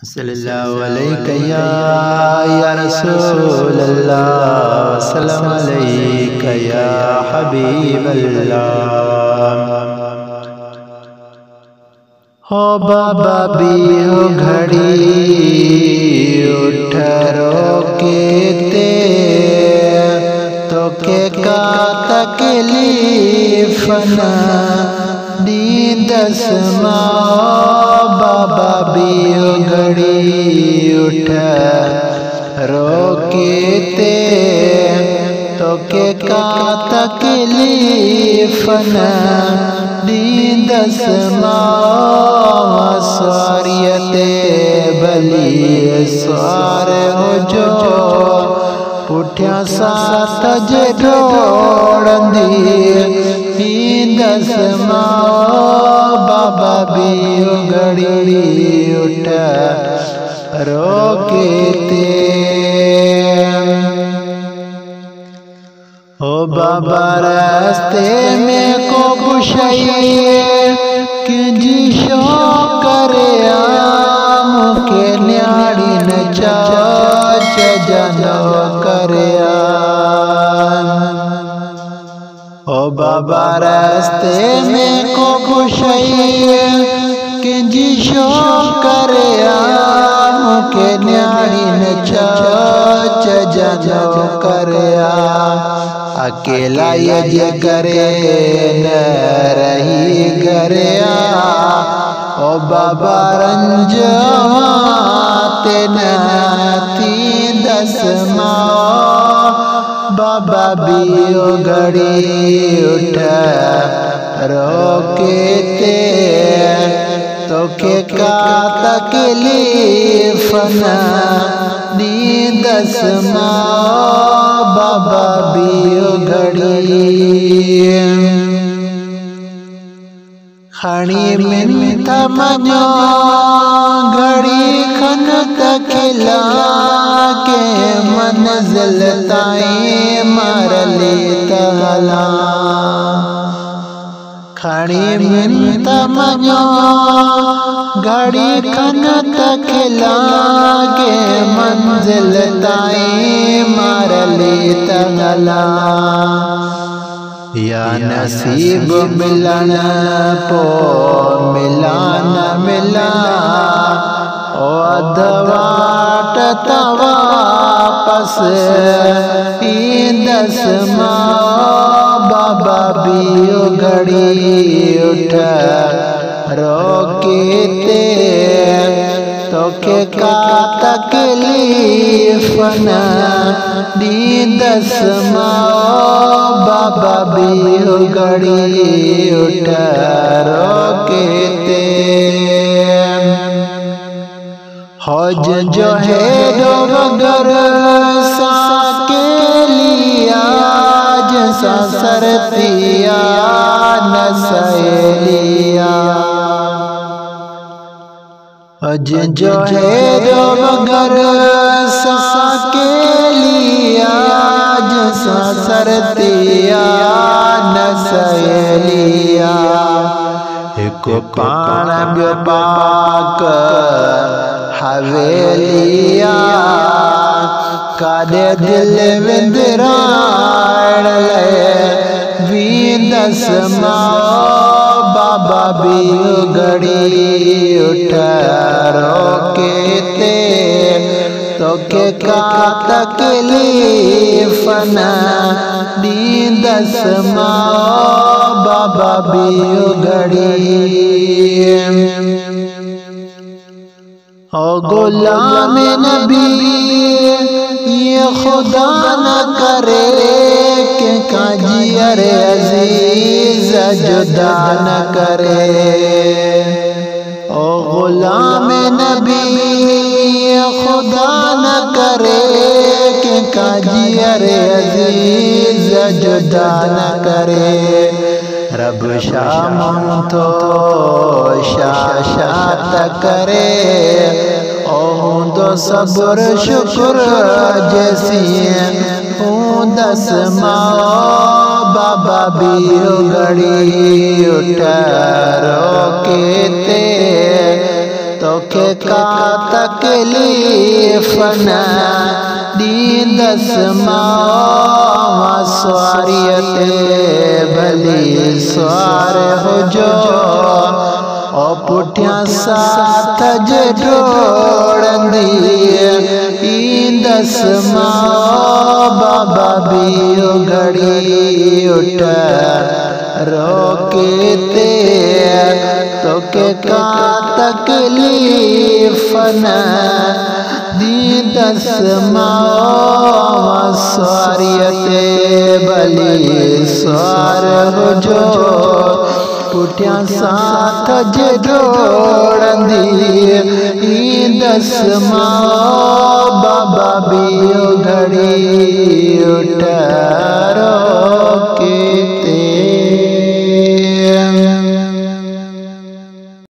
सल्लल्लाहु अलैहि या रसूल अल्लाह, सल्लम अलैका या हबीब अल्लाह। हो बाबा भी हो घड़ी उठ रोके ते तो के का तकलीफ न दी दसमा। बाबा भी हो घड़ी उठ रोके ते तो के का तकलीफ न दी दसमा। स्वारियते बली स्वार हो जो उठ्या सात जोड़ंदी दसमा। बाबा भी घड़ी उठ रोके ते ओ बाबा रास्ते में को पुछाइए कि जी शो करे मुके न्याड़ी न चाच जनो करे। ओ बाबा रास्ते में को पुछाइए कि जी शो करे मुके न्याड़ी न चाच जनो करे। अकेला ये करे न रही करे ओ बाबा रंजवाते न थी दसमा। बाबा भी घड़ी उठ रोके ते तो के का तकलीफ न दी दसमा। बाबा भी घड़ी खड़ी मिन्थ मनो घड़ी खन तखिला के मंजिल ताई मारले तला। खड़ी मिन्थ मनो घड़ी खन तखिला के मंजिल ताई मारले तला। या नसीब मिलन पो मिला न मिला ओ अधवाट तवापस दसमा। बाबा भी घड़ी उठ रोके ते तो के का तकलीफ न दी दसमा। बाबा भी घड़ी उठ रोके ते हौज जो है दो मगर सा के लिया जैसा सरतिया न सहेलिया। हौज जो है दो मगर सा के लिया जैसा सरतिया न सहेलिया। एक पाण ब्यो पाक हवेलिया कादे दिल विंदराण ले भी दसमा। बाबा भी घड़ी उठ रोके ते तो के का तकलीफ न दी दसमा। बाबा भी घड़ी ओ गुलाम नबी ये खुदा न करे कि काजी अरे अजीज जुदा न करे। ओ गुलाम नबी ये खुदा न करे कि काजी अरे अजीज जुदा न करे। रब शाम तो शाशात करे ओ दो सब्र शुक्र जैसी दसमा। बाबा भी घड़ी उठ रोके ते तोखे का तकलीफ न दींदस मां स्वारियत भली स्वार हो जो ओ पुठिया साथ जोड़ंदी ईंदस मां बाबा बियो घड़ी उठ रोके ते तोखे का तकलीफ न दींदस मां स्वारियत भली स्वार हो जो पुठिया साथ जोड़ंदी ईंदस मां बाबा बियो घड़ी उठ